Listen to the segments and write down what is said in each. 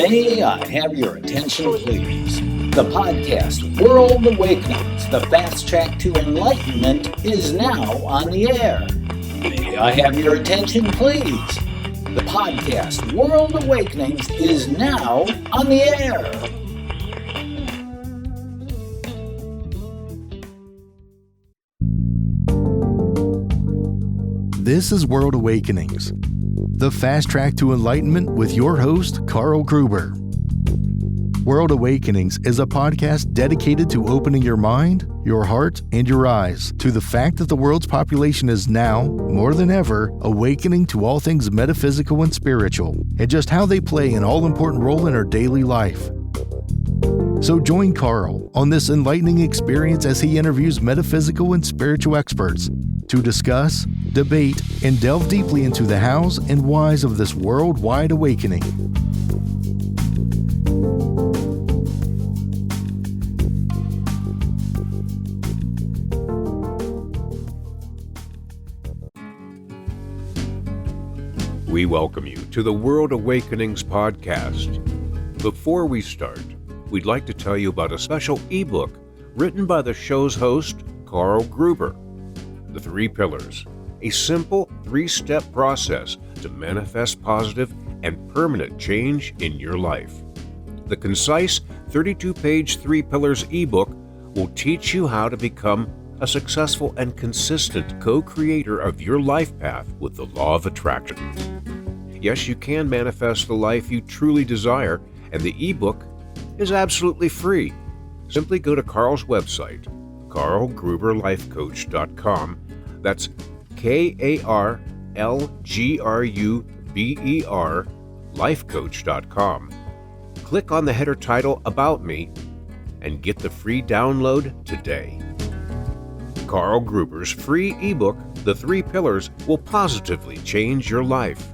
May I have your attention, please? The podcast World Awakenings, the fast track to enlightenment, is now on the air. May I have your attention, please? The podcast World Awakenings is now on the air. This is World Awakenings, the fast track to enlightenment with your host, Carl Gruber. World Awakenings is a podcast dedicated to opening your mind, your heart, and your eyes to the fact that the world's population is now, more than ever, awakening to all things metaphysical and spiritual, and just how they play an all-important role in our daily life. So join Carl on this enlightening experience as he interviews metaphysical and spiritual experts to discuss, debate, and delve deeply into the hows and whys of this worldwide awakening. We welcome you to the World Awakenings podcast. Before we start, we'd like to tell you about a special ebook written by the show's host, Carl Gruber. The 3 Pillars, a simple 3-step process to manifest positive and permanent change in your life. The concise 32-page 3 Pillars ebook will teach you how to become a successful and consistent co-creator of your life path with the law of attraction. Yes, you can manifest the life you truly desire, and the ebook is absolutely free. Simply go to Carl's website, carlgruberlifecoach.com. That's KARLGRUBER lifecoach.com. Click on the header title About Me and get the free download today. Carl Gruber's free ebook, The 3 Pillars, will positively change your life.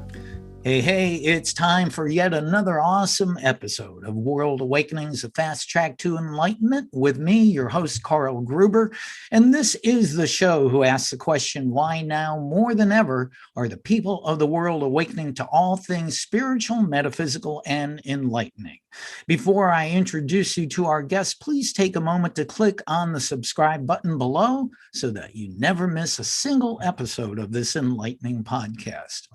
Hey, it's time for yet another awesome episode of World Awakenings, a fast track to enlightenment with me, your host, Carl Gruber. And this is the show who asks the question, why now more than ever are the people of the world awakening to all things spiritual, metaphysical, and enlightening? Before I introduce you to our guest, please take a moment to click on the subscribe button below so that you never miss a single episode of this enlightening podcast.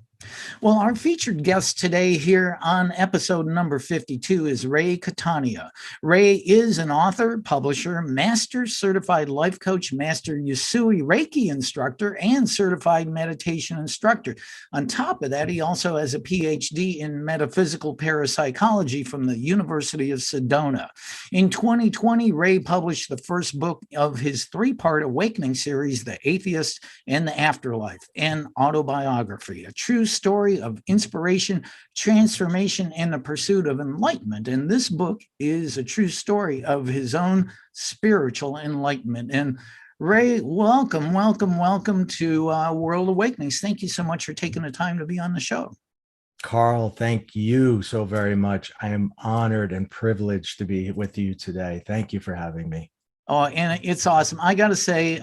Well, our featured guest today here on episode number 52 is Ray Catania. Ray is an author, publisher, master certified life coach, master Usui Reiki instructor, and certified meditation instructor. On top of that, he also has a PhD in metaphysical parapsychology from the University of Sedona. In 2020, Ray published the first book of his 3-part awakening series, The Atheist and the Afterlife, an autobiography, a true story of inspiration, transformation, and the pursuit of enlightenment. And this book is a true story of his own spiritual enlightenment. And Ray, welcome to World Awakenings. Thank you so much for taking the time to be on the show. Carl, thank you so very much. I am honored and privileged to be with you today. Thank you for having me. Oh, and it's awesome. I got to say,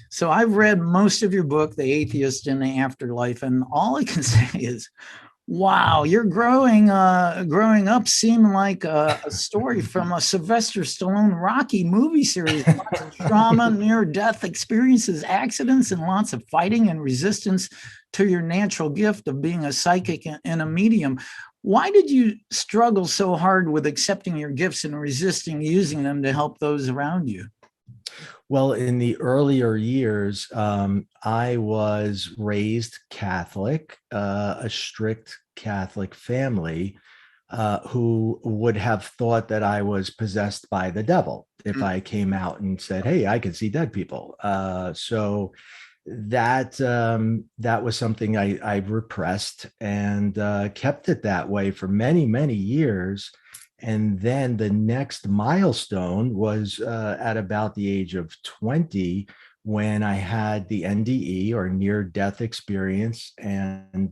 so I've read most of your book, The Atheist and the Afterlife, and all I can say is, wow, you're growing up seeming like a story from a Sylvester Stallone Rocky movie series. Lots of trauma, near-death experiences, accidents, and lots of fighting and resistance to your natural gift of being a psychic and a medium. Why did you struggle so hard with accepting your gifts and resisting using them to help those around you? Well, in the earlier years, I was raised Catholic, a strict Catholic family who would have thought that I was possessed by the devil if I came out and said, hey, I can see dead people. So that was something I repressed and kept it that way for many, many years. And then the next milestone was at about the age of 20 when I had the NDE, or near-death experience. And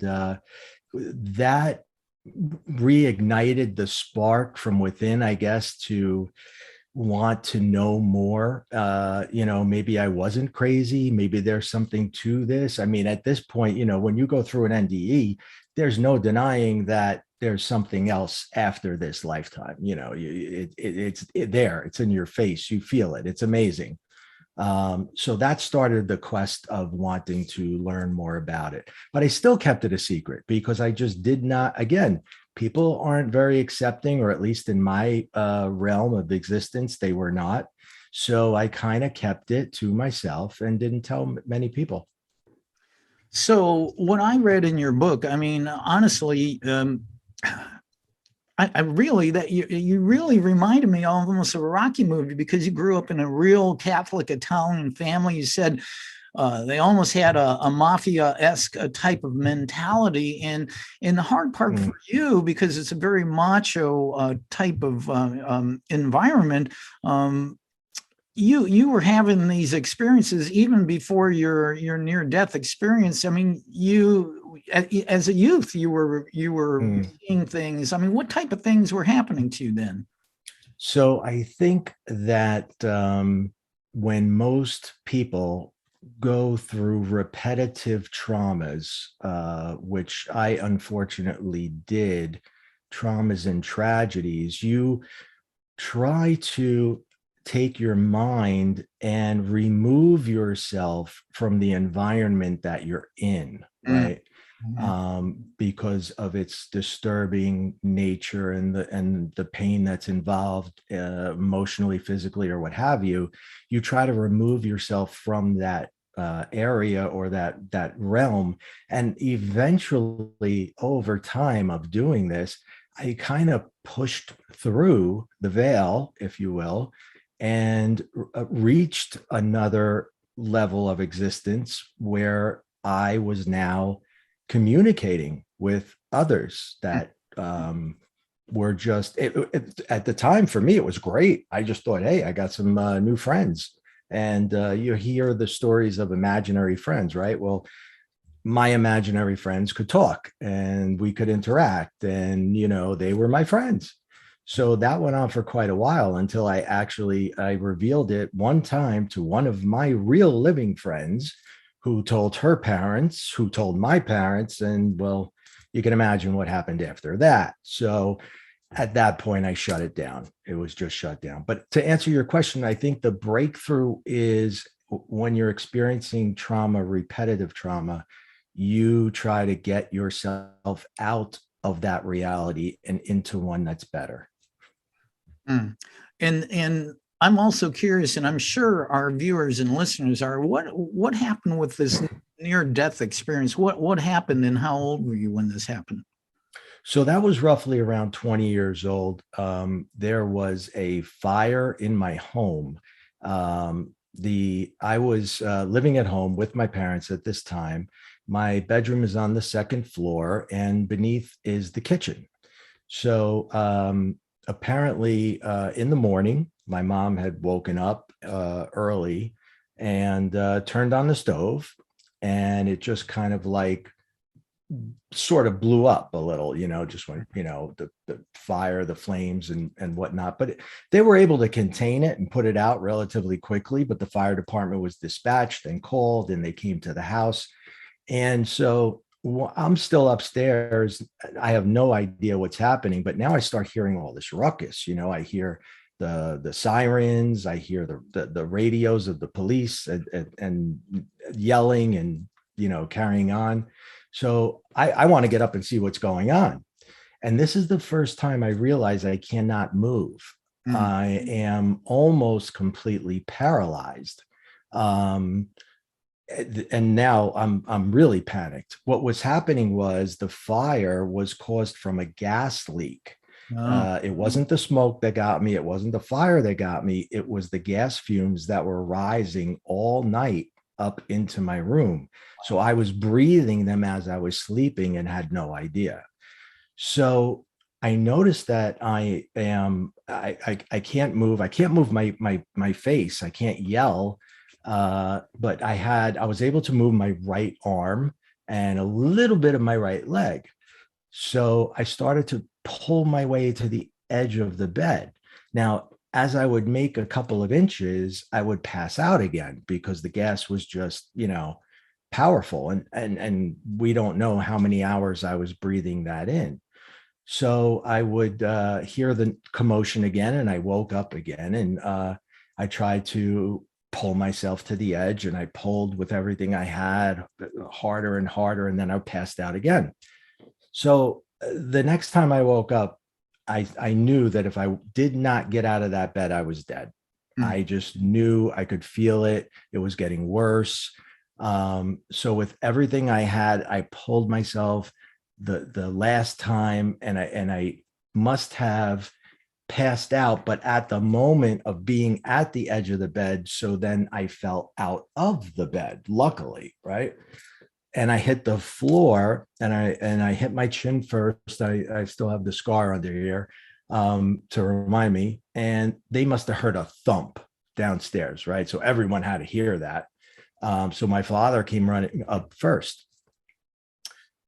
that reignited the spark from within, I guess, to want to know more. Maybe I wasn't crazy. Maybe there's something to this. I mean, at this point, when you go through an NDE, there's no denying that there's something else after this lifetime. It's there, it's in your face, you feel it, it's amazing. So that started the quest of wanting to learn more about it. But I still kept it a secret because I just did not, again, people aren't very accepting, or at least in my realm of existence, they were not. So I kind of kept it to myself and didn't tell many people. So what I read in your book, I mean, honestly, I really that you really reminded me almost of a Rocky movie, because you grew up in a real Catholic Italian family. You said they almost had a mafia-esque type of mentality, and the hard part for you, because it's a very macho type of environment. You were having these experiences even before your near death experience. I mean, you as a youth, you were seeing things. I mean, what type of things were happening to you then? So I think that when most people go through repetitive traumas, which I unfortunately did, traumas and tragedies, you try to take your mind and remove yourself from the environment that you're in, right? Because of its disturbing nature and the pain that's involved, emotionally, physically, or what have you. You try to remove yourself from that area or that realm, and eventually, over time of doing this, I kind of pushed through the veil, if you will, and reached another level of existence where I was now communicating with others that were just at the time. For me, it was great. I just thought, hey, I got some new friends. And you hear the stories of imaginary friends, right? Well, my imaginary friends could talk and we could interact, and they were my friends. So that went on for quite a while until I revealed it one time to one of my real living friends, who told her parents, who told my parents, and well, you can imagine what happened after that. So at that point, I shut it down. It was just shut down. But to answer your question, I think the breakthrough is when you're experiencing trauma, repetitive trauma, you try to get yourself out of that reality and into one that's better. And I'm also curious, and I'm sure our viewers and listeners are, what happened with this near-death experience? What happened, and how old were you when this happened? So that was roughly around 20 years old. There was a fire in my home. I was living at home with my parents at this time. My bedroom is on the second floor, and beneath is the kitchen. So apparently in the morning, my mom had woken up early and turned on the stove, and it just kind of like sort of blew up a little, just when, the fire, the flames and whatnot. But they were able to contain it and put it out relatively quickly. But the fire department was dispatched and called, and they came to the house. And so I'm still upstairs. I have no idea what's happening, but now I start hearing all this ruckus. I hear the sirens, I hear the radios of the police and yelling and carrying on. So I want to get up and see what's going on. And this is the first time I realize I cannot move. I am almost completely paralyzed. And now I'm really panicked. What was happening was the fire was caused from a gas leak. It wasn't the smoke that got me. It wasn't the fire that got me. It was the gas fumes that were rising all night up into my room. So I was breathing them as I was sleeping and had no idea. So I noticed that I can't move. I can't move my face. I can't yell. But I was able to move my right arm and a little bit of my right leg. So I started to pull my way to the edge of the bed. Now, as I would make a couple of inches, I would pass out again because the gas was just, powerful. And we don't know how many hours I was breathing that in. So I would hear the commotion again, and I woke up again, and I tried to pull myself to the edge, and I pulled with everything I had, harder and harder, and then I passed out again. So the next time I woke up, I knew that if I did not get out of that bed, I was dead. I just knew, I could feel it. It was getting worse. So with everything I had, I pulled myself the last time, and I must have passed out, but at the moment of being at the edge of the bed. So then I fell out of the bed, luckily, right? And I hit the floor, and I hit my chin first. I still have the scar under here to remind me. And they must have heard a thump downstairs, right? So everyone had to hear that. So my father came running up first.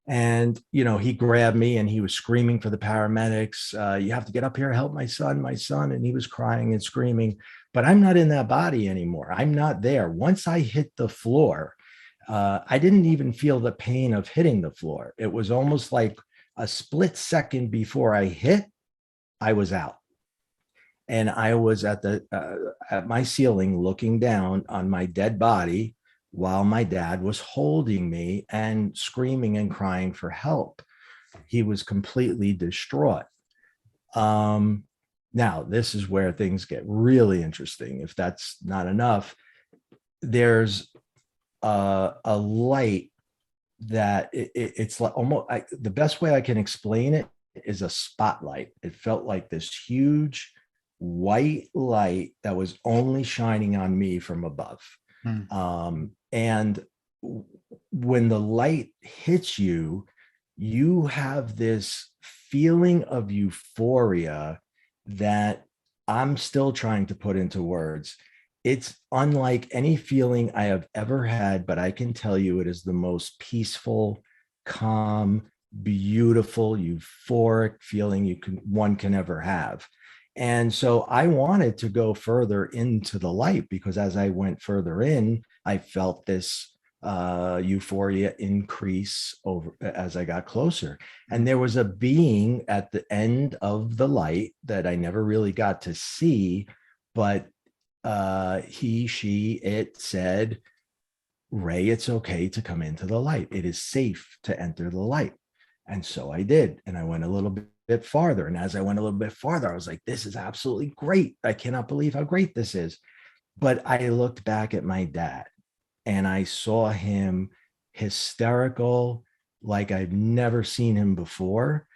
And, he grabbed me and he was screaming for the paramedics. You have to get up here, help my son, my son. And he was crying and screaming, but I'm not in that body anymore. I'm not there. Once I hit the floor, I didn't even feel the pain of hitting the floor. It was almost like a split second before I hit, I was out. And I was at my ceiling looking down on my dead body while my dad was holding me and screaming and crying for help. He was completely distraught. Now, this is where things get really interesting. If that's not enough, there's a light that it's like almost the best way I can explain it is a spotlight. It felt like this huge white light that was only shining on me from above. And when the light hits you, you have this feeling of euphoria that I'm still trying to put into words. It's unlike any feeling I have ever had, but I can tell you it is the most peaceful, calm, beautiful, euphoric feeling one can ever have. And so I wanted to go further into the light, because as I went further in, I felt this euphoria increase over as I got closer. And there was a being at the end of the light that I never really got to see, but it said, "Ray, it's okay to come into the light. It is safe to enter the light." And so I did. And I went a little bit farther. And as I went a little bit farther, I was like, this is absolutely great. I cannot believe how great this is. But I looked back at my dad and I saw him hysterical, like I've never seen him before,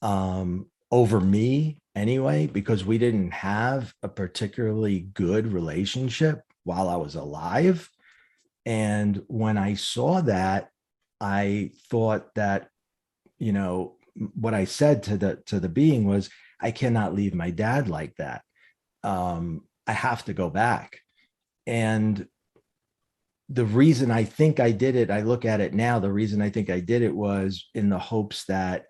over me anyway, because we didn't have a particularly good relationship while I was alive. And when I saw that, I thought that, what I said to the being was, I cannot leave my dad like that. I have to go back. And the reason I think I did it, I look at it now, the reason I think I did it was in the hopes that,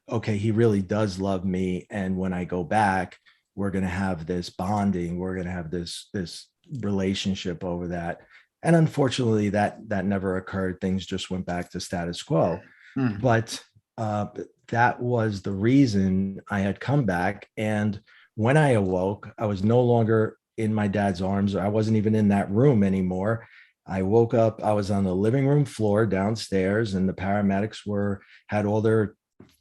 okay, he really does love me. And when I go back, we're going to have this bonding. We're going to have this relationship over that. And unfortunately, that never occurred. Things just went back to status quo. But that was the reason I had come back. And when I awoke, I was no longer in my dad's arms. I wasn't even in that room anymore. I woke up, I was on the living room floor downstairs, and the paramedics had all their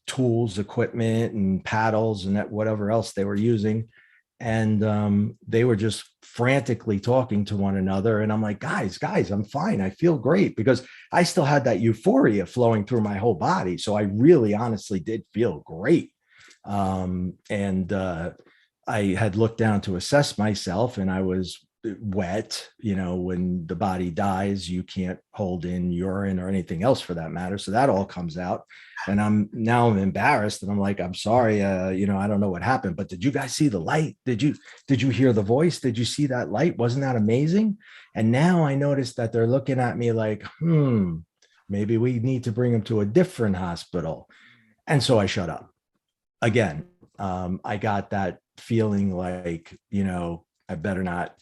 tools, equipment, and paddles and whatever else they were using. And they were just frantically talking to one another. And I'm like, guys, I'm fine. I feel great, because I still had that euphoria flowing through my whole body. So I really honestly did feel great. And I had looked down to assess myself, and I was wet. When the body dies, you can't hold in urine or anything else for that matter. So that all comes out. And I'm embarrassed, and I'm like, I'm sorry. I don't know what happened, but did you guys see the light? Did you hear the voice? Did you see that light? Wasn't that amazing? And now I noticed that they're looking at me like, maybe we need to bring him to a different hospital. And so I shut up again. I got that feeling like, I better not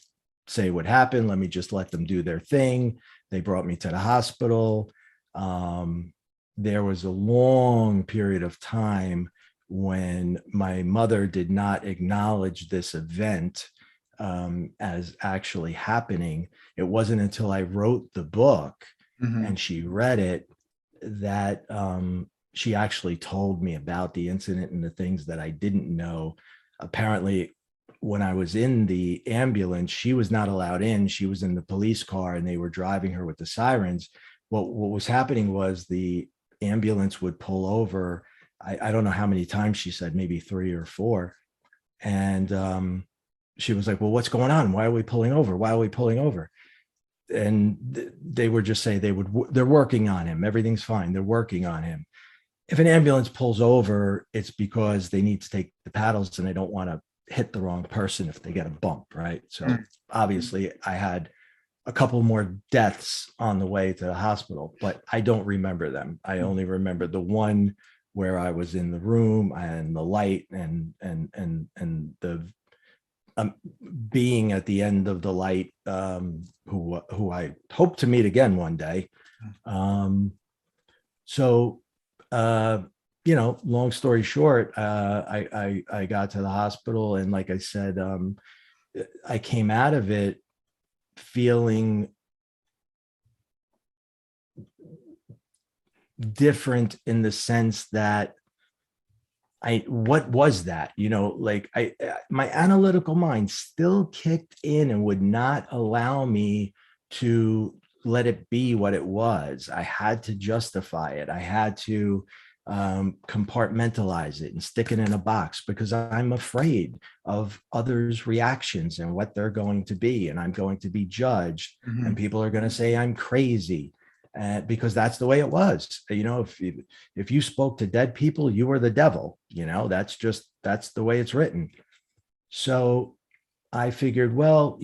say what happened. Let me just let them do their thing. They brought me to the hospital. There was a long period of time when my mother did not acknowledge this event as actually happening. It wasn't until I wrote the book and she read it that she actually told me about the incident and the things that I didn't know. Apparently, when I was in the ambulance, she was not allowed in. She was in the police car and they were driving her with the sirens. What was happening was the ambulance would pull over. I don't know how many times she said, maybe 3 or 4. And she was like, well, what's going on? Why are we pulling over? Why are we pulling over? And they would just say they're working on him. Everything's fine. They're working on him. If an ambulance pulls over, it's because they need to take the paddles and they don't want to hit the wrong person if they get a bump, right? So obviously I had a couple more deaths on the way to the hospital, but I don't remember them. I only remember the one where I was in the room and the light and the being at the end of the light, who I hope to meet again one day. Long story short, I got to the hospital, and like I said, I came out of it feeling different in the sense that what was that? My analytical mind still kicked in and would not allow me to let it be what it was. I had to justify it. I had to compartmentalize it and stick it in a box because I'm afraid of others' reactions and what they're going to be. And I'm going to be judged and people are going to say I'm crazy. Because that's the way it was. If you spoke to dead people, you were the devil. That's the way it's written. So I figured, well,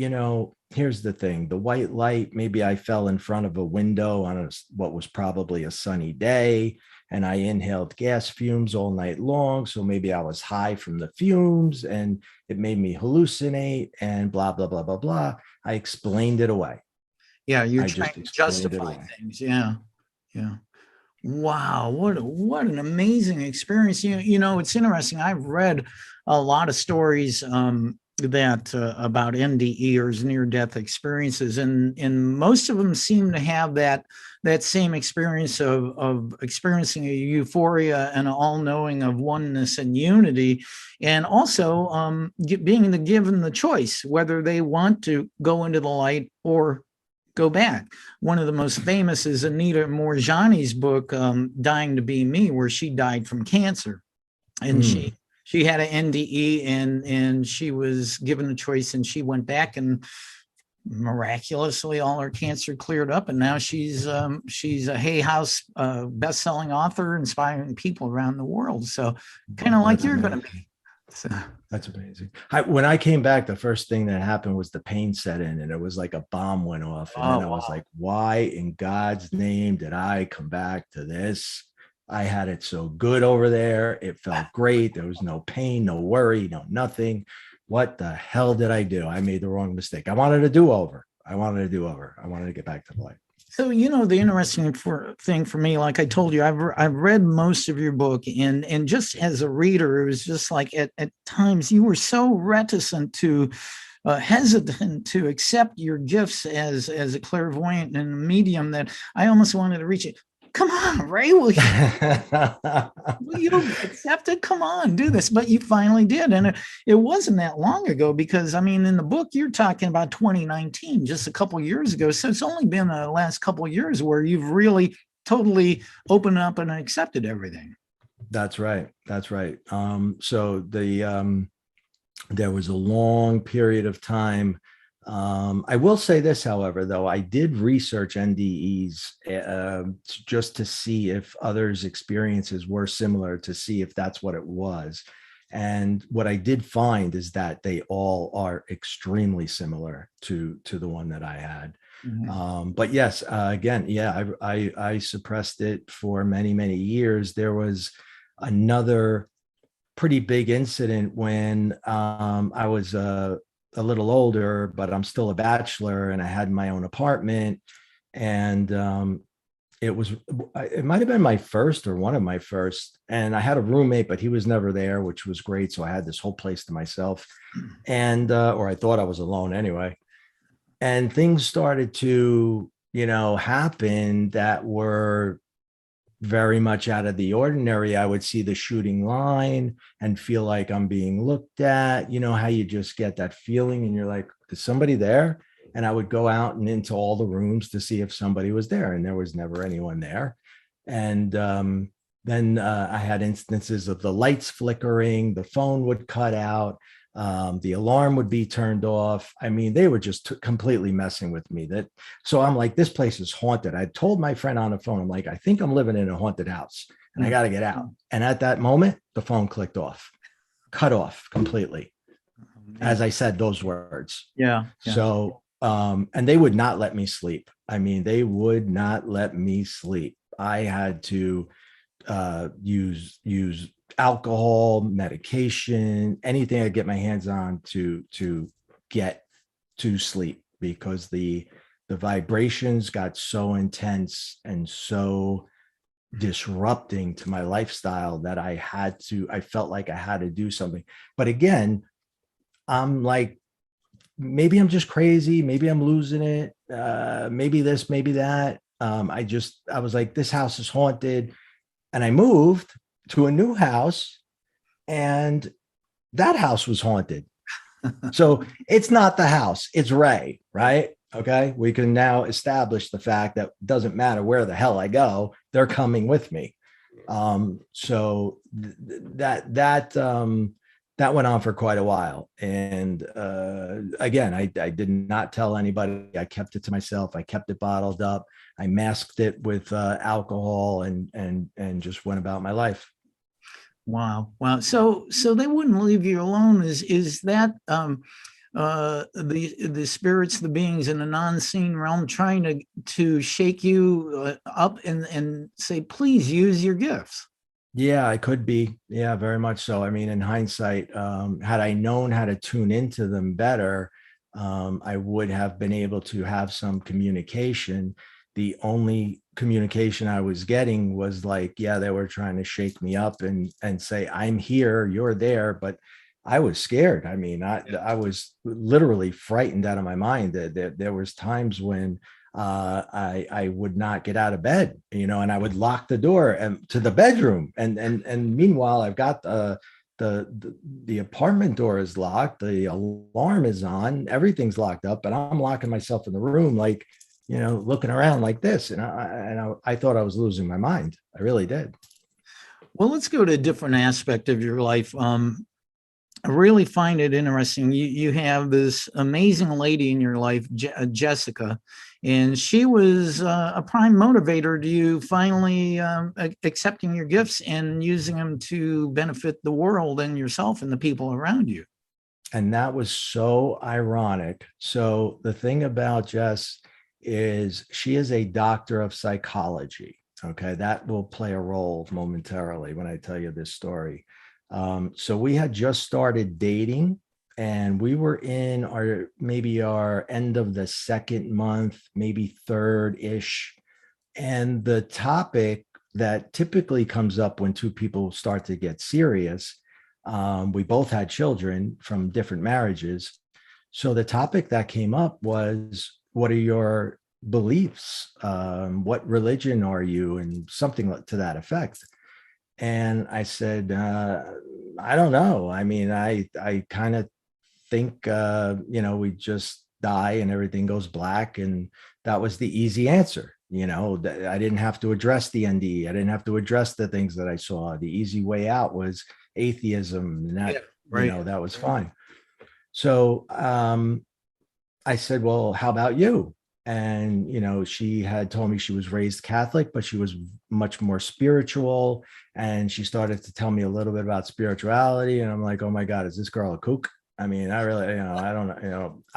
here's the thing: the white light. Maybe I fell in front of a window on what was probably a sunny day, and I inhaled gas fumes all night long. So maybe I was high from the fumes, and it made me hallucinate, and blah blah blah blah blah. I explained it away. Yeah, you're trying to justify things. Yeah. Wow, what an amazing experience. It's interesting. I've read a lot of stories that about NDEers, near-death experiences, and most of them seem to have that same experience of experiencing a euphoria and all-knowing of oneness and unity, and also being given the choice whether they want to go into the light or go back. One of the most famous is Anita Morjani's book, Dying to Be Me, where she died from cancer. And she had an NDE and she was given a choice, and she went back, and miraculously all her cancer cleared up. And now she's a Hay House best-selling author, inspiring people around the world. So kind of like you're going to be. So. That's amazing. When I came back, the first thing that happened was the pain set in, and it was like a bomb went off. And then I was like, why in God's name did I come back to this? I had it so good over there. It felt great. There was no pain, no worry, no nothing. What the hell did I do? I made the wrong mistake. I wanted a do-over. I wanted to get back to the light. So, the interesting thing for me, like I told you, I've read most of your book, and just as a reader, it was just like at times you were so reticent to, hesitant to accept your gifts as a clairvoyant and a medium that I almost wanted to reach it. Come on, Ray, will you accept it? Come on, do this. But you finally did. And it wasn't that long ago, because, in the book, you're talking about 2019, just a couple of years ago. So it's only been the last couple of years where you've really totally opened up and accepted everything. That's right. So there was a long period of time. I will say this, however, though, I did research NDEs just to see if others' experiences were similar, to see if that's what it was. And what I did find is that they all are extremely similar to the one that I had. But yes, again, I suppressed it for many, many years. There was another pretty big incident when I was a little older, but I'm still a bachelor, and I had my own apartment, and it might have been my first or one of my first. And I had a roommate, but he was never there, which was great. So I had this whole place to myself, and, or I thought I was alone anyway. And things started to, happen that were very much out of the ordinary. I would see the shooting line and feel like I'm being looked at. You know how you just get that feeling and you're like, is somebody there? And I would go out and into all the rooms to see if somebody was there, and there was never anyone there. And then I had instances of the lights flickering, the phone would cut out, the alarm would be turned off. I mean, they were just completely messing with me. So I'm like, this place is haunted. I told my friend on the phone, I'm like, I think I'm living in a haunted house and I got to get out. And at that moment, the phone clicked off, cut off completely. As I said those words. Yeah. So, and they would not let me sleep. I mean, they would not let me sleep. I had to use alcohol, medication, anything I get my hands on to get to sleep, because the vibrations got so intense and so disrupting to my lifestyle that I felt like I had to do something. But again, I'm like, maybe I'm just crazy. Maybe I'm losing it. Maybe this, maybe that. I was like, this house is haunted. And I moved to a new house, and that house was haunted. So it's not the house, it's Ray, right? Okay. We can now establish the fact that it doesn't matter where the hell I go, they're coming with me. So that went on for quite a while. And again, I did not tell anybody. I kept it to myself. I kept it bottled up. I masked it with alcohol and just went about my life. Wow. So they wouldn't leave you alone. Is that the spirits, the beings in the non-seen realm trying to shake you up and say, please use your gifts? Yeah, I could be. Yeah, very much so. I mean, in hindsight, had I known how to tune into them better, I would have been able to have some communication. The only communication I was getting was like, yeah, they were trying to shake me up and say, I'm here, you're there. But I was scared. I mean, I was literally frightened out of my mind. There was times when I would not get out of bed, and I would lock the door to the bedroom. And meanwhile, I've got the apartment door is locked, the alarm is on, everything's locked up, but I'm locking myself in the room, like, looking around like this. And I thought I was losing my mind. I really did. Well, let's go to a different aspect of your life. I really find it interesting. You have this amazing lady in your life, Jessica, and she was a prime motivator to you finally accepting your gifts and using them to benefit the world and yourself and the people around you. And that was so ironic. So the thing about Jess is she is a doctor of psychology. Okay, that will play a role momentarily when I tell you this story. So we had just started dating, and we were in our end of the second month, maybe third-ish. And the topic that typically comes up when two people start to get serious, we both had children from different marriages. So the topic that came up was, what are your beliefs? What religion are you? And something to that effect. And I said, I don't know. I mean, I kind of think, we just die and everything goes black. And that was the easy answer. I didn't have to address the NDE. I didn't have to address the things that I saw. The easy way out was atheism. And that, right. That was fine. So I said, well, how about you? And, she had told me she was raised Catholic, but she was much more spiritual. And she started to tell me a little bit about spirituality. And I'm like, oh my God, is this girl a kook? I mean, I really, I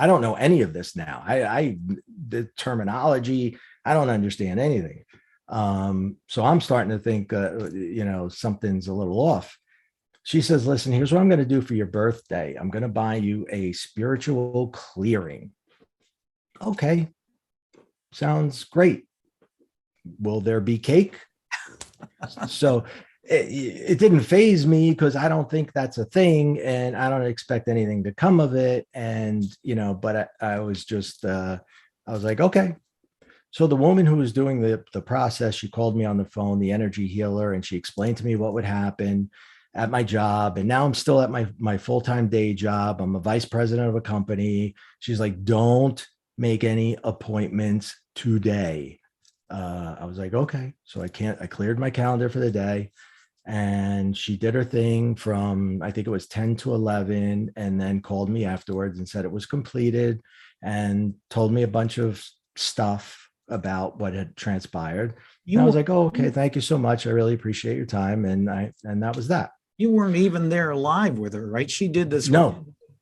don't know any of this now. The terminology, I don't understand anything. So I'm starting to think, something's a little off. She says, listen, here's what I'm going to do for your birthday. I'm going to buy you a spiritual clearing. Okay. Sounds great. will there be cake? So it didn't faze me because I don't think that's a thing, and I don't expect anything to come of it. And, but I was just, I was like, okay. So the woman who was doing the process, she called me on the phone, the energy healer, and she explained to me what would happen at my job. And now I'm still at my full-time day job. I'm a vice president of a company. She's like, don't make any appointments today. I was like, okay. So I cleared my calendar for the day, and she did her thing from, I think it was 10 to 11, and then called me afterwards and said it was completed and told me a bunch of stuff about what had transpired. And I was like, oh, okay, thank you so much. I really appreciate your time. And that was that. You weren't even there live with her, right? She did this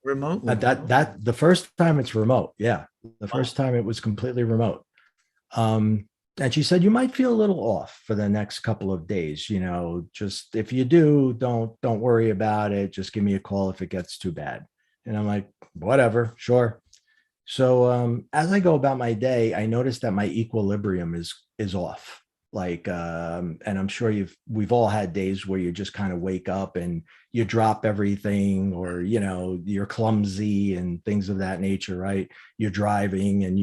remotely. That the first time it's remote. Yeah. The first time it was completely remote. And she said, you might feel a little off for the next couple of days, just if you do, don't worry about it. Just give me a call if it gets too bad. And I'm like, whatever, sure. So as I go about my day, I noticed that my equilibrium is off. Like, and I'm sure we've all had days where you just kind of wake up and you drop everything, or, you're clumsy and things of that nature, right? You're driving and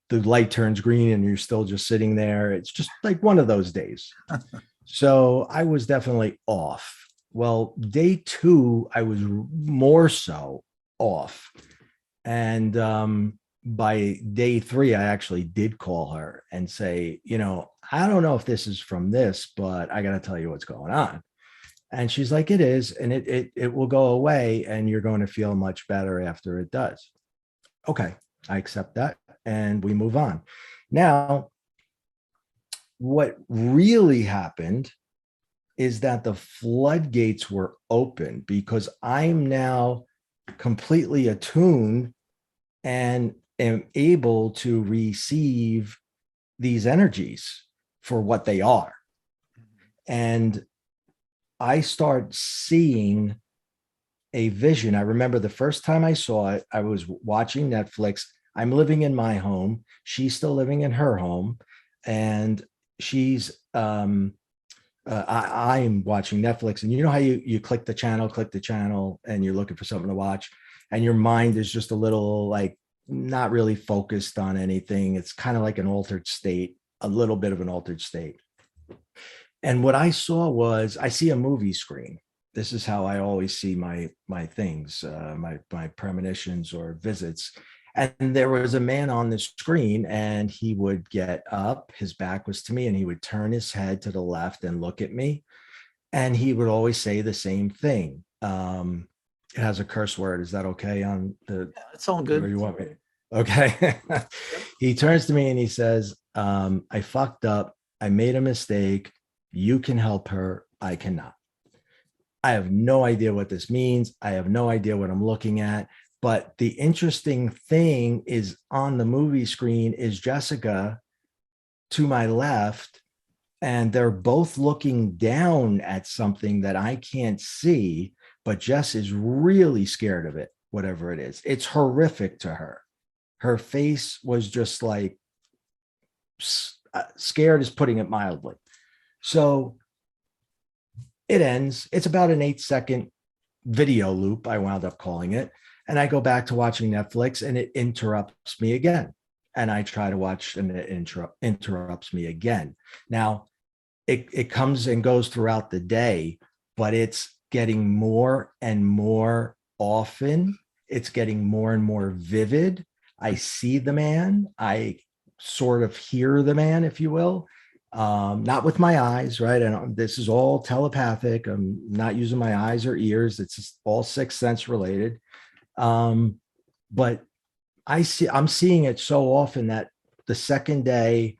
the light turns green and you're still just sitting there. It's just like one of those days. So I was definitely off. Well, day 2, I was more so off. And by day 3, I actually did call her and say, I don't know if this is from this, but I got to tell you what's going on. And she's like, it is. And it will go away and you're going to feel much better after it does. Okay, I accept that. And we move on. Now, what really happened is that the floodgates were open, because I'm now completely attuned and am able to receive these energies for what they are. And I start seeing a vision. I remember the first time I saw it, I was watching Netflix. I'm living in my home. She's still living in her home. And she's, I'm watching Netflix. And you know how you click the channel and you're looking for something to watch, and your mind is just a little like not really focused on anything. It's kind of like an altered state, a little bit of an altered state. And what I saw was, I see a movie screen. This is how I always see my things, my premonitions or visits. And there was a man on the screen, and he would get up, his back was to me, and he would turn his head to the left and look at me. And he would always say the same thing. It has a curse word. Is that okay on the? Yeah, it's all good. Or you want me? Okay. He turns to me and he says, I fucked up. I made a mistake. You can help her. I cannot. I have no idea what this means. I have no idea what I'm looking at. But the interesting thing is, on the movie screen is Jessica to my left, and they're both looking down at something that I can't see, but Jess is really scared of it, whatever it is. It's horrific to her. Her face was just like, scared is putting it mildly. So it ends. It's about an 8-second video loop, I wound up calling it. And I go back to watching Netflix, and it interrupts me again. And I try to watch, and it interrupts me again. Now, it comes and goes throughout the day, but it's getting more and more often. It's getting more and more vivid. I see the man. I sort of hear the man, if you will. Not with my eyes, right? And this is all telepathic. I'm not using my eyes or ears. It's just all sixth sense related. But I'm seeing it so often that the second day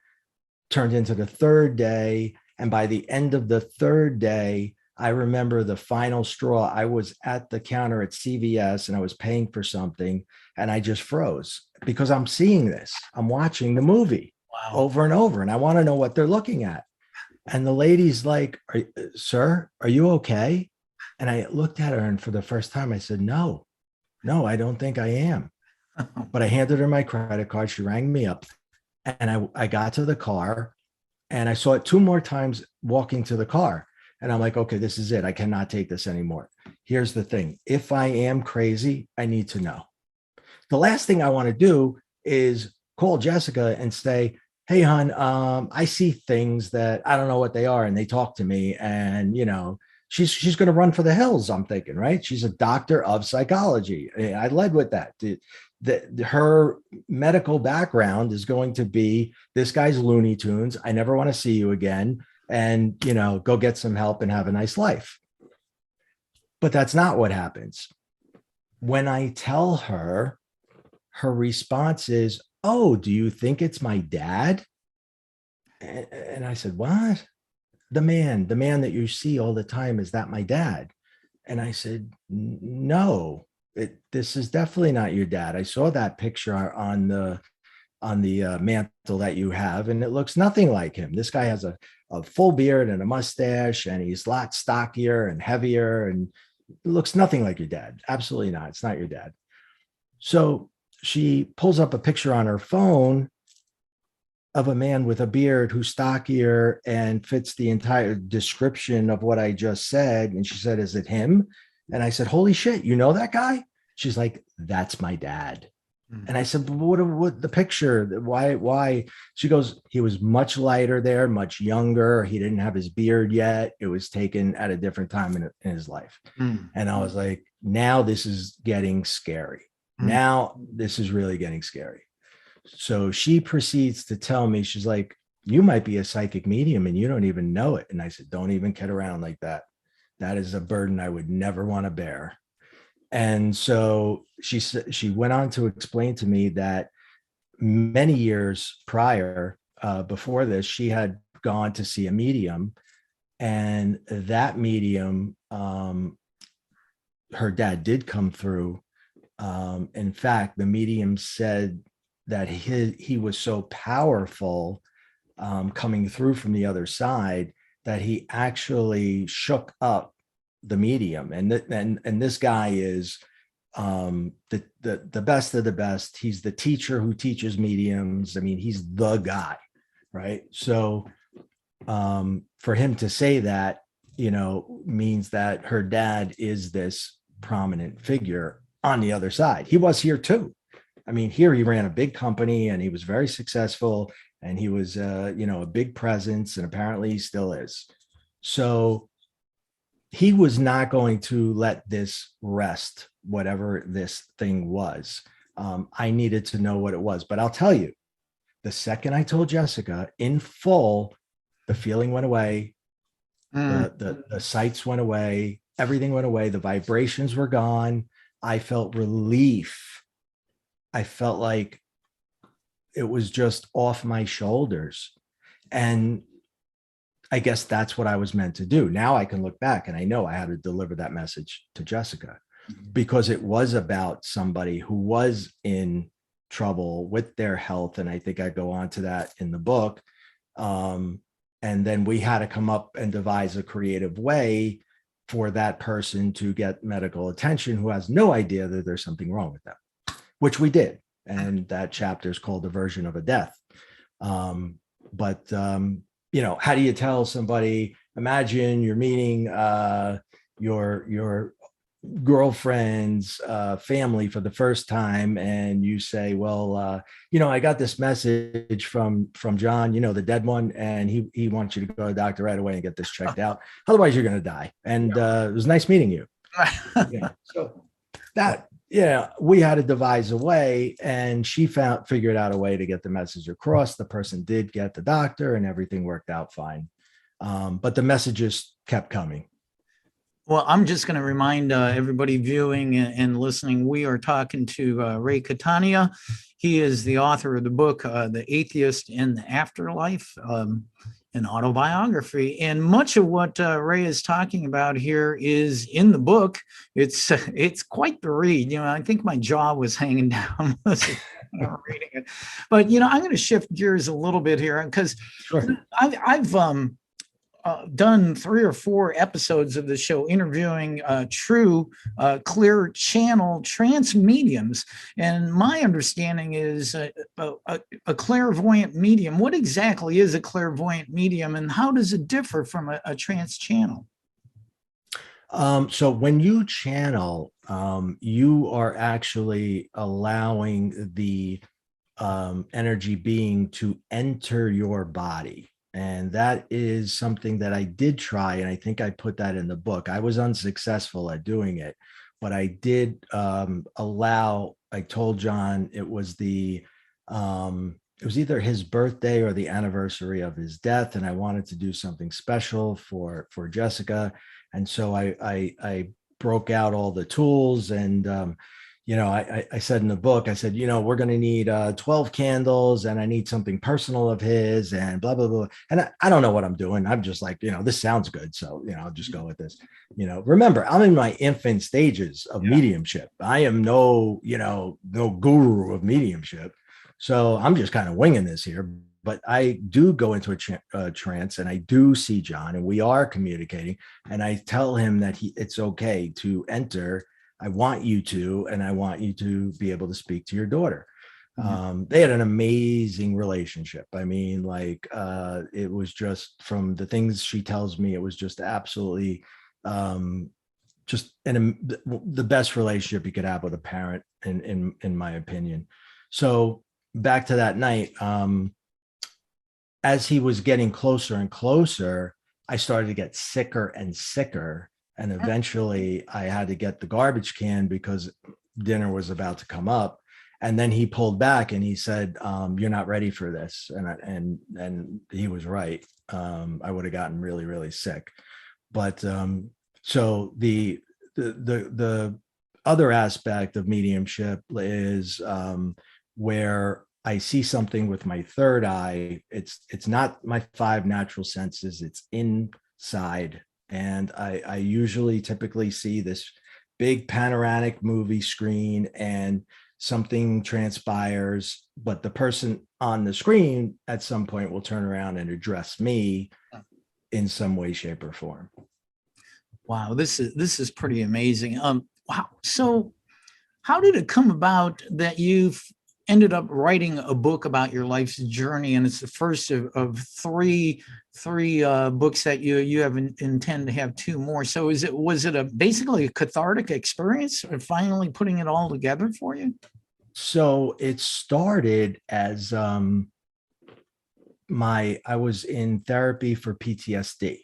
turned into the third day. And by the end of the third day, I remember the final straw. I was at the counter at CVS and I was paying for something, and I just froze because I'm seeing this. I'm watching the movie over and over, and I want to know what they're looking at. And the lady's like, sir, are you okay? And I looked at her, and for the first time I said, no, I don't think I am. But I handed her my credit card. She rang me up, and I got to the car, And I saw it 2 more times walking to the car. And I'm like, okay, this is it. I cannot take this anymore. Here's the thing. If I am crazy, I need to know. The last thing I want to do is call Jessica and say, hey, hon, I see things that I don't know what they are. And they talk to me, and, she's going to run for the hills. I'm thinking, right? She's a doctor of psychology. I led with that. Her medical background is going to be, this guy's Looney Tunes. I never want to see you again. And, go get some help and have a nice life. But that's not what happens. When I tell her, her response is, oh, do you think it's my dad? And I said, what? The man that you see all the time, is that my dad? And I said, no, this is definitely not your dad. I saw that picture on the mantle that you have, and it looks nothing like him. This guy has a full beard and a mustache, and he's a lot stockier and heavier, and it looks nothing like your dad. Absolutely not. It's not your dad. So she pulls up a picture on her phone of a man with a beard who's stockier and fits the entire description of what I just said. And she said, is it him? And I said, holy shit, you know that guy? She's like, that's my dad. And I said, what the picture? Why? She goes, he was much lighter there, much younger. He didn't have his beard yet. It was taken at a different time in his life. And I was like, now this is getting scary. Now this is really getting scary. So she proceeds to tell me, she's like, you might be a psychic medium and you don't even know it. And I said, don't even kid around like that. That is a burden I would never want to bear. And so she went on to explain to me that many years prior, before this, she had gone to see a medium, and that medium, her dad did come through. In fact, the medium said that he was so powerful, coming through from the other side, that he actually shook up the medium. And this guy is the best of the best. He's the teacher who teaches mediums. I mean, he's the guy, right? So for him to say that, means that her dad is this prominent figure on the other side. He was here too. I mean, here he ran a big company and he was very successful, and he was, a big presence, and apparently he still is. So he was not going to let this rest, whatever this thing was. I needed to know what it was. But I'll tell you, the second I told Jessica in full, the feeling went away. The sights went away. Everything went away. The vibrations were gone. I felt relief. I felt like it was just off my shoulders. And I guess that's what I was meant to do. Now I can look back and I know I had to deliver that message to Jessica, because it was about somebody who was in trouble with their health. And I think I go on to that in the book. And then we had to come up and devise a creative way for that person to get medical attention, who has no idea that there's something wrong with them, which we did. And that chapter is called Aversion of a Death. How do you tell somebody, imagine you're meeting your girlfriend's family for the first time, and you say, well, I got this message from John, the dead one, and he wants you to go to the doctor right away and get this checked out. Otherwise you're going to die. And it was nice meeting you. So that, we had to devise a way, and she figured out a way to get the message across. The person did get the doctor and everything worked out fine. But the messages kept coming. Well, I'm just going to remind everybody viewing and listening, we are talking to Ray Catania. He is the author of the book, The Atheist in the Afterlife, an autobiography. And much of what Ray is talking about here is in the book. It's quite the read. I think my jaw was hanging down reading it. But, I'm going to shift gears a little bit here, because Sure. done 3 or 4 episodes of the show interviewing true clear channel trance mediums. And my understanding is a clairvoyant medium. What exactly is a clairvoyant medium, and how does it differ from a trance channel? So when you channel, you are actually allowing the energy being to enter your body. And that is something that I did try. And I think I put that in the book. I was unsuccessful at doing it, but I did I told John it was it was either his birthday or the anniversary of his death. And I wanted to do something special for Jessica. And so I broke out all the tools and, I said in the book, I said, we're going to need 12 candles and I need something personal of his and blah, blah, blah. And I don't know what I'm doing. I'm just like, this sounds good. So, I'll just go with this. Remember, I'm in my infant stages of mediumship. I am no guru of mediumship. So I'm just kind of winging this here. But I do go into a trance and I do see John and we are communicating. And I tell him that it's okay to enter. I want you to, and I want you to be able to speak to your daughter. They had an amazing relationship. I mean, it was just from the things she tells me, it was just absolutely just the best relationship you could have with a parent, in my opinion. So back to that night, as he was getting closer and closer, I started to get sicker and sicker. And eventually I had to get the garbage can because dinner was about to come up. And then he pulled back and he said, you're not ready for this. And he was right. I would have gotten really, really sick. But so the other aspect of mediumship is where I see something with my third eye. It's not my 5 natural senses. It's inside. And I typically see this big panoramic movie screen and something transpires, but the person on the screen at some point will turn around and address me in some way, shape, or form. Wow, this is pretty amazing. Wow. So how did it come about that you've ended up writing a book about your life's journey, and it's the first of three books that you have intend to have 2 more? So was it basically a cathartic experience of finally putting it all together for you? So it started as I was in therapy for PTSD,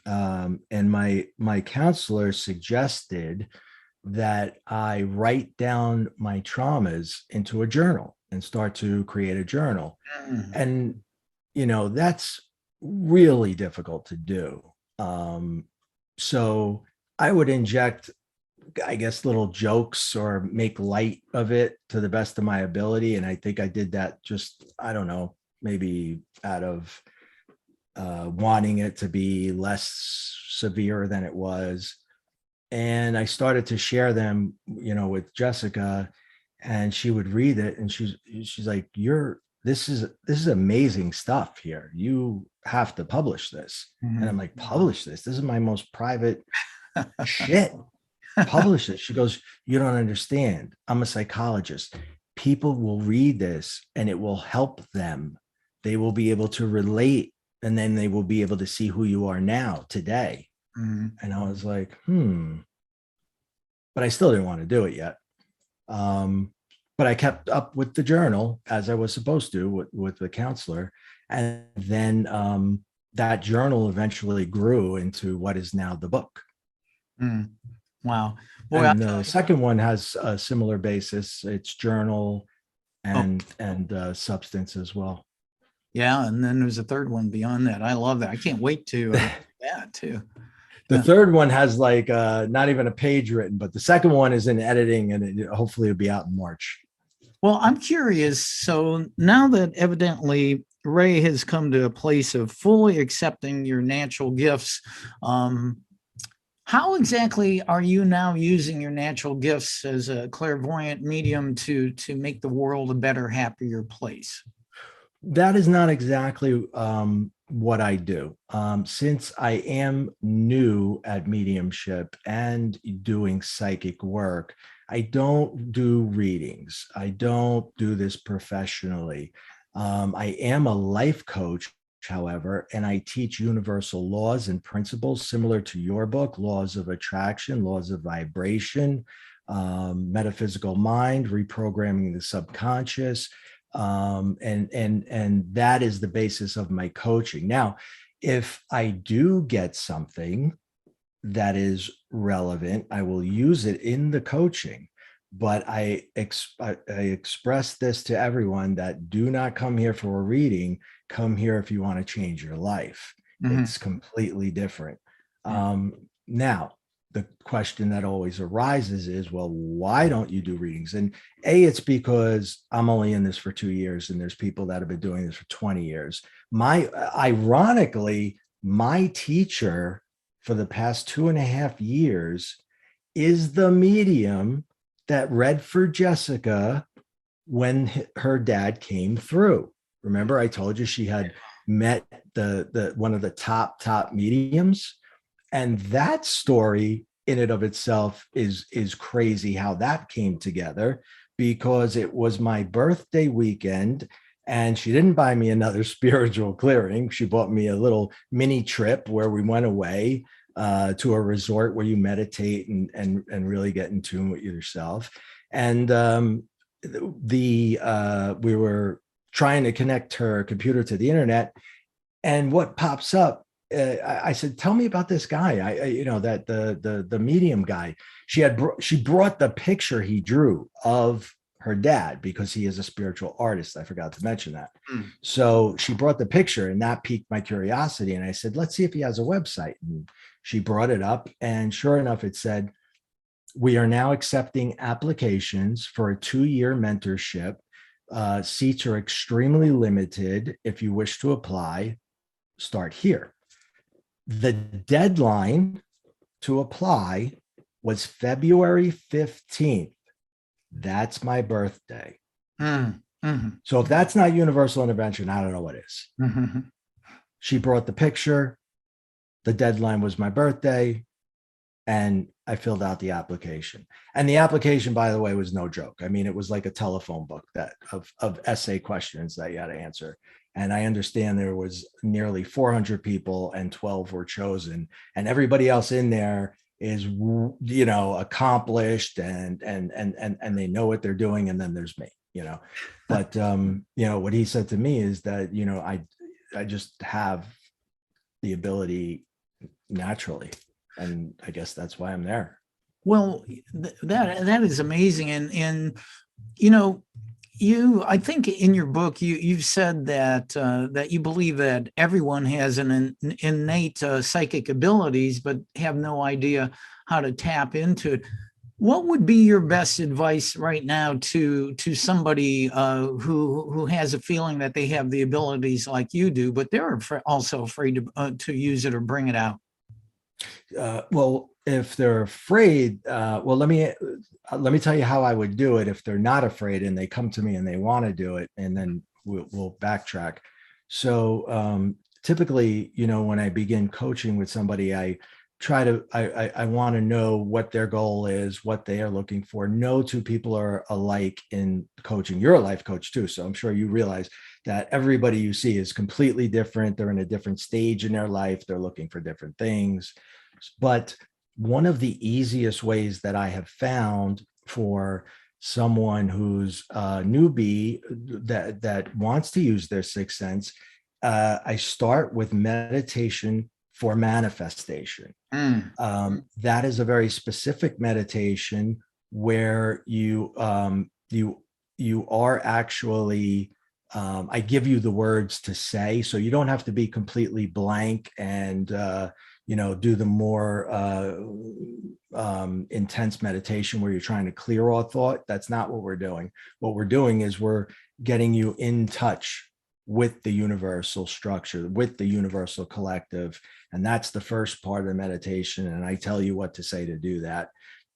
and my counselor suggested that I write down my traumas into a journal and start to create a journal. And, that's really difficult to do. So I would inject, I guess, little jokes or make light of it to the best of my ability. And I think I did that just, I don't know, maybe out of wanting it to be less severe than it was. And I started to share them, with Jessica, and she would read it and she's like, this is amazing stuff here. You have to publish this. And I'm like, publish this? This is my most private shit. Publish it. She goes, you don't understand. I'm a psychologist. People will read this and it will help them. They will be able to relate, and then they will be able to see who you are now today. And I was like, but I still didn't want to do it yet. But I kept up with the journal as I was supposed to with the counselor. And then that journal eventually grew into what is now the book. Wow. Boy, and the second one has a similar basis. It's journal and substance as well. Yeah. And then there's a third one beyond that. I love that. I can't wait to that too. The third one has not even a page written, but the second one is in editing, and hopefully it'll be out in March. Well, I'm curious. So now that evidently Ray has come to a place of fully accepting your natural gifts, how exactly are you now using your natural gifts as a clairvoyant medium to make the world a better, happier place? That is not exactly what I do. Since I am new at mediumship and doing psychic work, I don't do readings. I don't do this professionally. I am a life coach, however, and I teach universal laws and principles similar to your book, laws of attraction, laws of vibration, metaphysical mind, reprogramming the subconscious. And that is the basis of my coaching. Now, if I do get something that is relevant, I will use it in the coaching. But I express this to everyone that do not come here for a reading. Come here if you want to change your life. Mhm. It's completely different. Now, the question that always arises is, well, why don't you do readings? And it's because I'm only in this for 2 years, and there's people that have been doing this for 20 years. Ironically, my teacher for the past 2.5 years is the medium that read for Jessica when her dad came through. Remember, I told you she had met the one of the top mediums, and that story in and of itself is crazy how that came together, because it was my birthday weekend and she didn't buy me another spiritual clearing. She bought me a little mini trip where we went away to a resort where you meditate and really get in tune with yourself. And we were trying to connect her computer to the internet, and what pops up, I said, tell me about this guy. That the medium guy. She brought the picture he drew of her dad, because he is a spiritual artist. I forgot to mention that. So she brought the picture, and that piqued my curiosity. And I said, let's see if he has a website. And she brought it up, and sure enough, it said, we are now accepting applications for a 2-year mentorship. Seats are extremely limited. If you wish to apply, start here. The deadline to apply was February 15th. That's my birthday. Mm-hmm. So if that's not universal intervention, I don't know what is. Mm-hmm. She brought the picture. The deadline was my birthday, and I filled out the application. And the application, by the way, was no joke. I mean, it was like a telephone book of essay questions that you had to answer. And I understand there was nearly 400 people and 12 were chosen, and everybody else in there is, accomplished and they know what they're doing. And then there's me, but what he said to me is that, I just have the ability naturally. And I guess that's why I'm there. Well, that is amazing. And I think in your book, you've said that you believe that everyone has an innate psychic abilities, but have no idea how to tap into it. What would be your best advice right now to somebody who has a feeling that they have the abilities like you do, but they're also afraid to use it or bring it out? Well, if they're afraid, let me tell you how I would do it if they're not afraid and they come to me and they want to do it, and then we'll backtrack. So typically, when I begin coaching with somebody, I want to know what their goal is, what they are looking for. No two people are alike in coaching. You're a life coach too, so I'm sure you realize that everybody you see is completely different. They're in a different stage in their life. They're looking for different things. But one of the easiest ways that I have found for someone who's a newbie that wants to use their sixth sense, I start with meditation for manifestation. That is a very specific meditation where you are actually, I give you the words to say, so you don't have to be completely blank and do the more intense meditation where you're trying to clear all thought. That's not what we're doing. What we're doing is we're getting you in touch with the universal structure, with the universal collective. And that's the first part of meditation. And I tell you what to say to do that.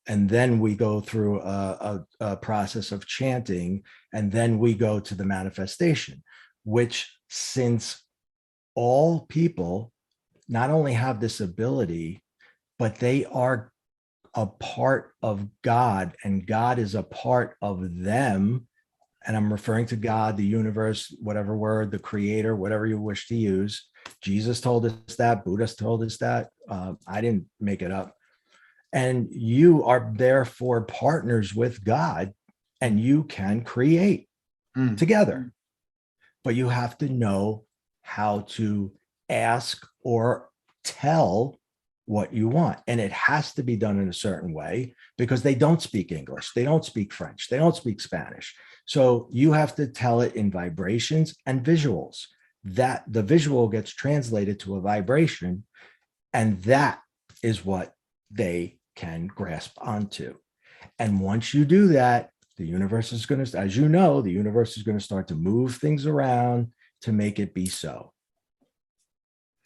And then we go through a process of chanting, and then we go to the manifestation, which, since all people not only have this ability, but they are a part of God, and God is a part of them. And I'm referring to God, the universe, whatever word, the creator, whatever you wish to use. Jesus told us that. Buddha told us that. I didn't make it up. And you are therefore partners with God, and you can create together. But you have to know how to ask or tell what you want. And it has to be done in a certain way, because they don't speak English. They don't speak French. They don't speak Spanish. So you have to tell it in vibrations and visuals. That the visual gets translated to a vibration, and that is what they can grasp onto. And once you do that, the universe is going to, as you know, the universe is going to start to move things around to make it be so.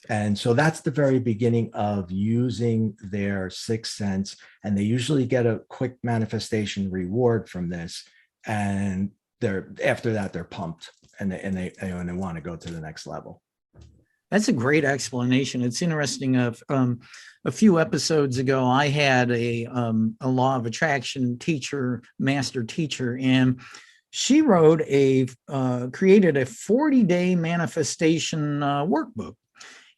And so that's the very beginning of using their sixth sense. And they usually get a quick manifestation reward from this. And after that, they're pumped, and they want to go to the next level. That's a great explanation. It's interesting. A few episodes ago, I had a law of attraction teacher, master teacher, and she created a 40-day manifestation workbook.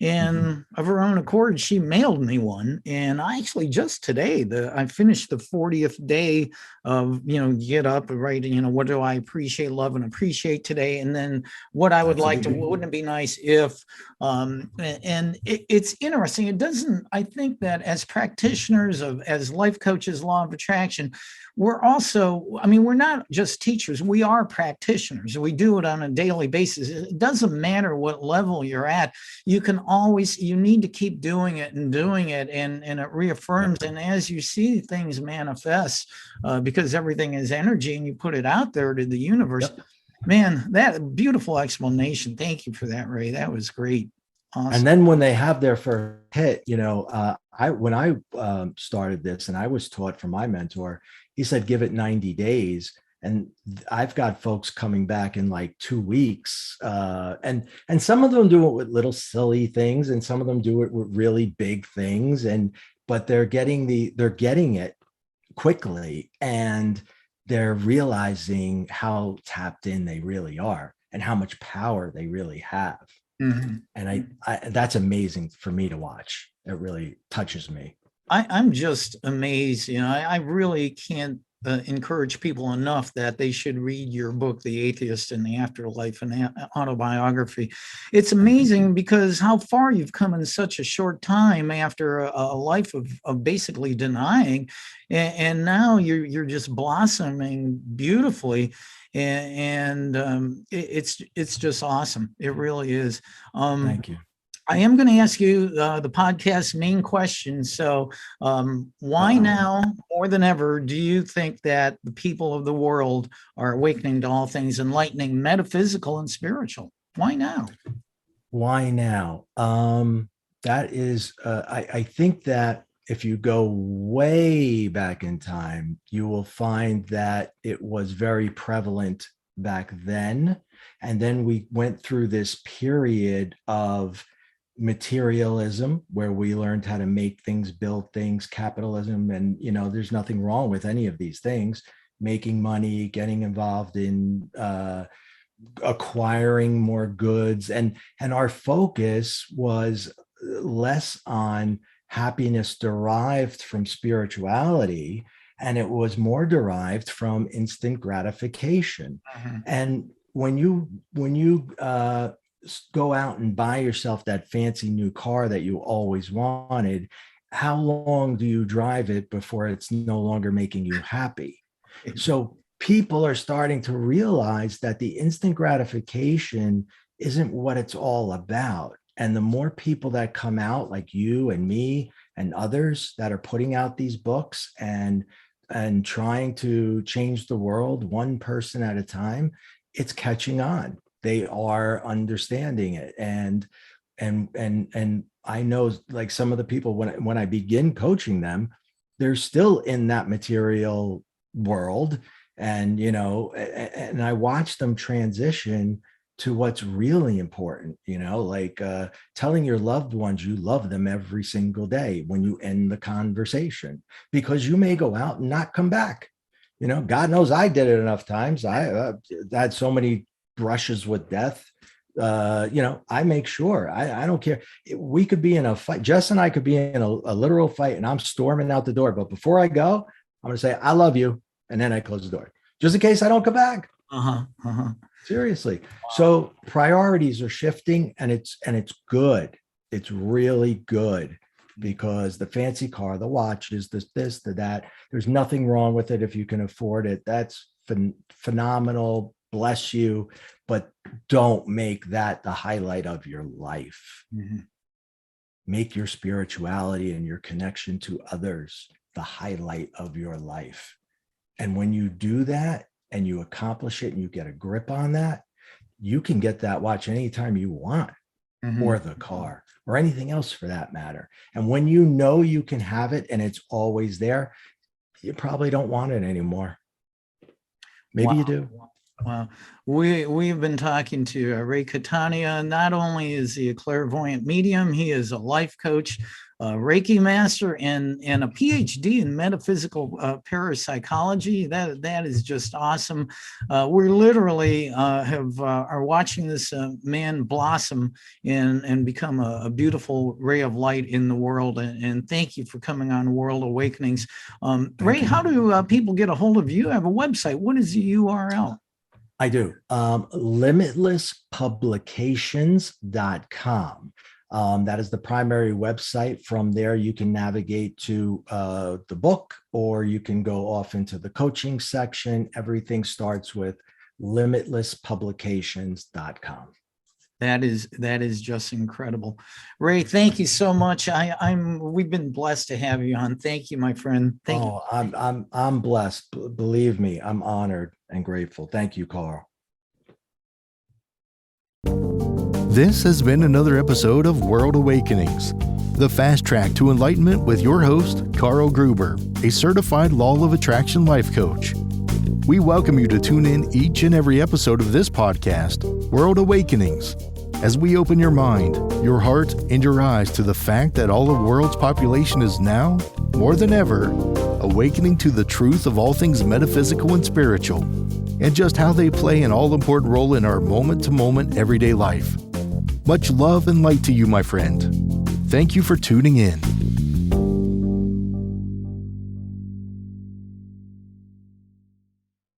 And of her own accord, she mailed me one. And I actually just today, I finished the 40th day of, get up and write, what do I appreciate, love, and appreciate today? And then what I would like to, wouldn't it be nice if, it's interesting. It doesn't, I think that as practitioners as life coaches, law of attraction, we're also, we're not just teachers, we are practitioners. We do it on a daily basis. It doesn't matter what level you're at. You need to keep doing it, and it reaffirms. And as you see things manifest, because everything is energy and you put it out there to the universe, man, that beautiful explanation. Thank you for that, Ray. That was great. Awesome. And then when they have their first hit, when I started this, and I was taught from my mentor, he said, give it 90 days. And I've got folks coming back in like 2 weeks. And some of them do it with little silly things, and some of them do it with really big things. But they're getting it quickly, and they're realizing how tapped in they really are and how much power they really have. Mm-hmm. And that's amazing for me to watch. It really touches me. I'm just amazed. I really can't encourage people enough that they should read your book, The Atheist in the Afterlife, and autobiography. It's amazing because how far you've come in such a short time after a life of basically denying, and now you're just blossoming beautifully. And it's just awesome. It really is. Thank you. I am going to ask you the podcast's main question. So why now, more than ever, do you think that the people of the world are awakening to all things enlightening, metaphysical, and spiritual? Why now? Why now? That is, I think that if you go way back in time, you will find that it was very prevalent back then. And then we went through this period of materialism where we learned how to make things, build things, capitalism. And, there's nothing wrong with any of these things, making money, getting involved in acquiring more goods. And our focus was less on happiness derived from spirituality, and it was more derived from instant gratification. Mm-hmm. And when you go out and buy yourself that fancy new car that you always wanted, how long do you drive it before it's no longer making you happy? So people are starting to realize that the instant gratification isn't what it's all about. And the more people that come out, like you and me and others that are putting out these books and trying to change the world one person at a time, it's catching on. They are understanding it. And I know, like, some of the people, when I begin coaching them, they're still in that material world. And, and I watch them transition to what's really important, like telling your loved ones you love them every single day when you end the conversation, because you may go out and not come back. God knows I did it enough times. I had so many brushes with death. I make sure I don't care. We could be in a fight. Jess and I could be in a literal fight, and I'm storming out the door. But before I go, I'm going to say, I love you. And then I close the door just in case I don't come back. Seriously. So priorities are shifting, and it's good. It's really good, because the fancy car, the watches, this, the that, there's nothing wrong with it if you can afford it. That's phenomenal. Bless you. But don't make that the highlight of your life. Make your spirituality and your connection to others the highlight of your life. And when you do that and you accomplish it and you get a grip on that, you can get that watch anytime you want, or the car, or anything else for that matter. And when you know you can have it and it's always there, you probably don't want it anymore. Maybe you do. Well, we've been talking to Ray Catania. Not only is he a clairvoyant medium, he is a life coach, Reiki master, and a PhD in metaphysical parapsychology. That is just awesome. We're literally are watching this man blossom and become a beautiful ray of light in the world. And thank you for coming on World Awakenings. Ray, how do people get a hold of you? You have a website. What is the URL? I do. Limitlesspublications.com. That is the primary website. From there, you can navigate to the book, or you can go off into the coaching section. Everything starts with limitlesspublications.com. That is just incredible. Ray, thank you so much. We've been blessed to have you on. Thank you, my friend. Thank you. I'm blessed. Believe me, I'm honored and grateful. Thank you, Carl. This has been another episode of World Awakenings, the fast track to enlightenment with your host, Carl Gruber, a certified law of attraction life coach. We welcome you to tune in each and every episode of this podcast, World Awakenings, as we open your mind, your heart, and your eyes to the fact that all the world's population is now, more than ever, awakening to the truth of all things metaphysical and spiritual, and just how they play an all-important role in our moment-to-moment everyday life. Much love and light to you, my friend. Thank you for tuning in.